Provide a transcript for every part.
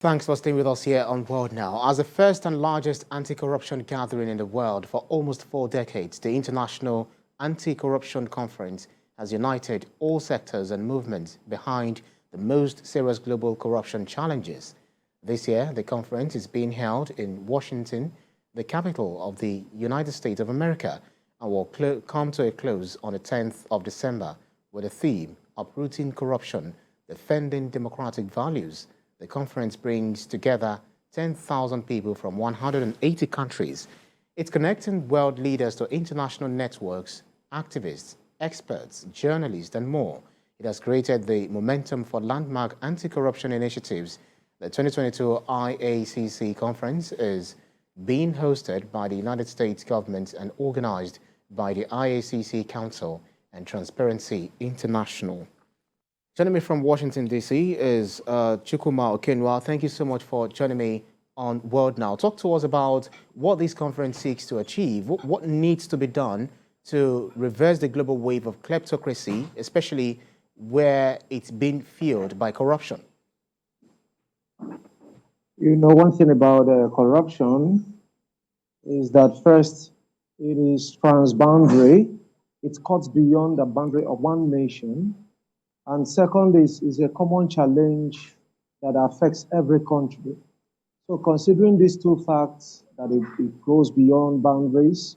Thanks for staying with us here on World Now. As the first and largest anti-corruption gathering in the world for almost 4 decades, the International Anti-Corruption Conference has united all sectors and movements behind the most serious global corruption challenges. This year, the conference is being held in Washington, the capital of the United States of America, and will come to a close on the 10th of December with the theme Uprooting Corruption, Defending Democratic Values. The conference brings together 10,000 people from 180 countries. It's connecting world leaders to international networks, activists, experts, journalists, and more. It has created the momentum for landmark anti-corruption initiatives. The 2022 IACC conference is being hosted by the United States government and organized by the IACC Council and Transparency International. Joining me from Washington, D.C. is Chukwuma Okenwa. Thank you so much for joining me on World Now. Talk to us about what this conference seeks to achieve. What needs to be done to reverse the global wave of kleptocracy, especially where it's been fueled by corruption? One thing about corruption is that first, it is transboundary. It cuts beyond the boundary of one nation. And second is a common challenge that affects every country. So considering these two facts, that it goes beyond boundaries,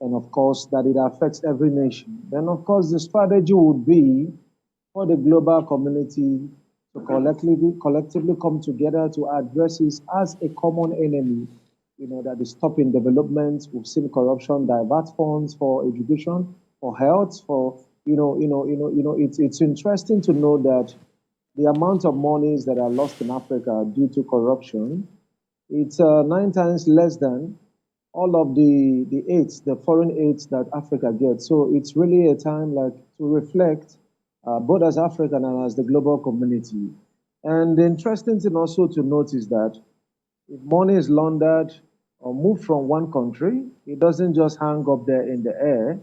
and of course that it affects every nation, then of course the strategy would be for the global community to collectively come together to address this as a common enemy, that is stopping development. We've seen corruption divert funds for education, for health, for it's interesting to know that the amount of monies that are lost in Africa due to corruption, it's 9 times less than all of the foreign aids that Africa gets. So it's really a time to reflect, both as African and as the global community. And the interesting thing also to note is that if money is laundered or moved from one country, it doesn't just hang up there in the air.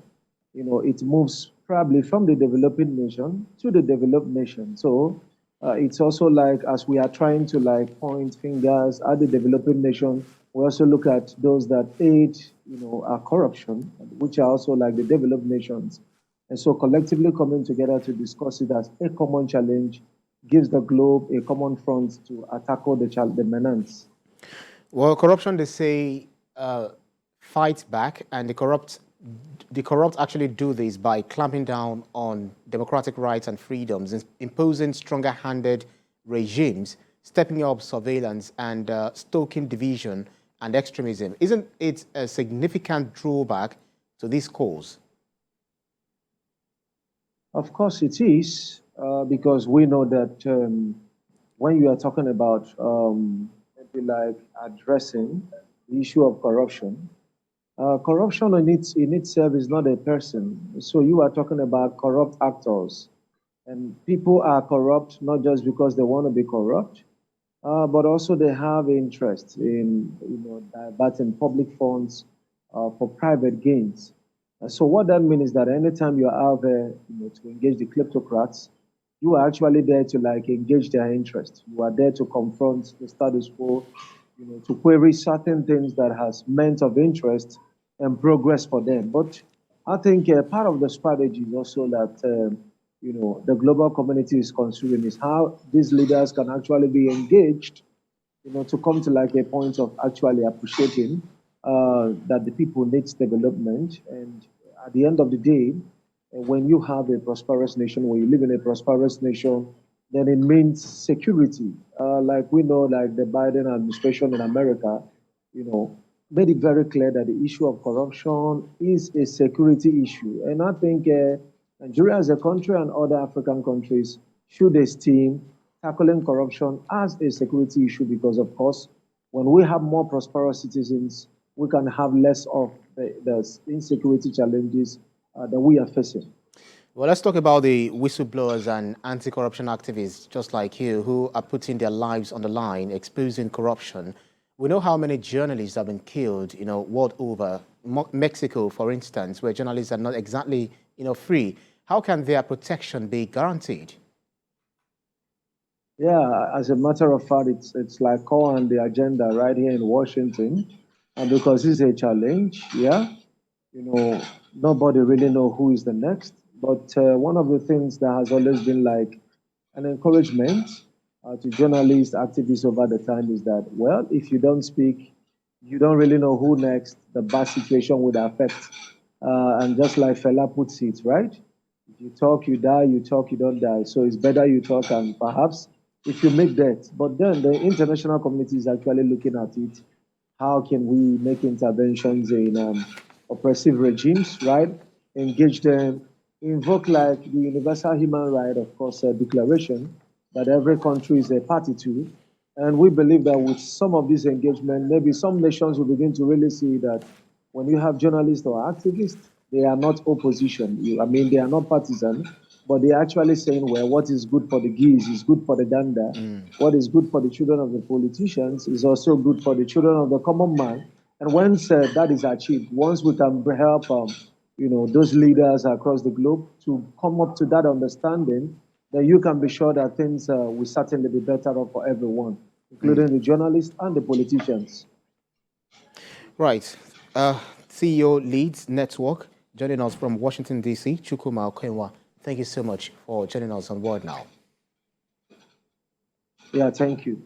It moves probably from the developing nation to the developed nation. So it's also as we are trying to point fingers at the developing nation, we also look at those that aid, our corruption, which are also like the developed nations. And so collectively coming together to discuss it as a common challenge gives the globe a common front to tackle the menace. Well, corruption, they say, fights back, and the corrupt actually do this by clamping down on democratic rights and freedoms, imposing stronger-handed regimes, stepping up surveillance, and stoking division and extremism. Isn't it a significant drawback to this cause? Of course it is, because we know that when you are talking about maybe addressing the issue of corruption, corruption in itself is not a person. So you are talking about corrupt actors. And people are corrupt not just because they want to be corrupt, but also they have interest in diverting public funds for private gains. So what that means is that anytime you're out there to engage the kleptocrats, you are actually there to engage their interest. You are there to confront the status quo, to query certain things that has meant of interest and progress for them. But I think part of the strategy is also that the global community is considering is how these leaders can actually be engaged, to come to a point of actually appreciating that the people need development. And at the end of the day, when you have a prosperous nation, when you live in a prosperous nation, then it means security. We know, the Biden administration in America, made it very clear that the issue of corruption is a security issue. And I think Nigeria as a country and other African countries should esteem tackling corruption as a security issue because, of course, when we have more prosperous citizens, we can have less of the insecurity challenges that we are facing. Well, let's talk about the whistleblowers and anti-corruption activists just like you who are putting their lives on the line, exposing corruption. We know how many journalists have been killed, world over. Mexico, for instance, where journalists are not exactly, free. How can their protection be guaranteed? Yeah, as a matter of fact, it's like core on the agenda right here in Washington, and because it's a challenge, yeah, nobody really know who is the next. But one of the things that has always been like an encouragement to journalists, activists over the time is that, well, if you don't speak, you don't really know who next the bad situation would affect. And just like Fela puts it, right? If you talk, you die. You talk, you don't die. So it's better you talk, and perhaps if you make that. But then the international community is actually looking at it. How can we make interventions in oppressive regimes, right? Engage them, invoke like the Universal Human Right, of course, declaration that every country is a party to. And we believe that with some of this engagement, maybe some nations will begin to really see that when you have journalists or activists, they are not opposition. I mean, they are not partisan, but they're actually saying, well, what is good for the geese is good for the gander. What is good for the children of the politicians is also good for the children of the common man. And once that is achieved, once we can help, those leaders across the globe to come up to that understanding, then you can be sure that things will certainly be better off for everyone, including the journalists and the politicians. Right. CEO Leads Network, joining us from Washington, D.C., Chukwuma Okenwa. Thank you so much for joining us on Board Now. Yeah, thank you.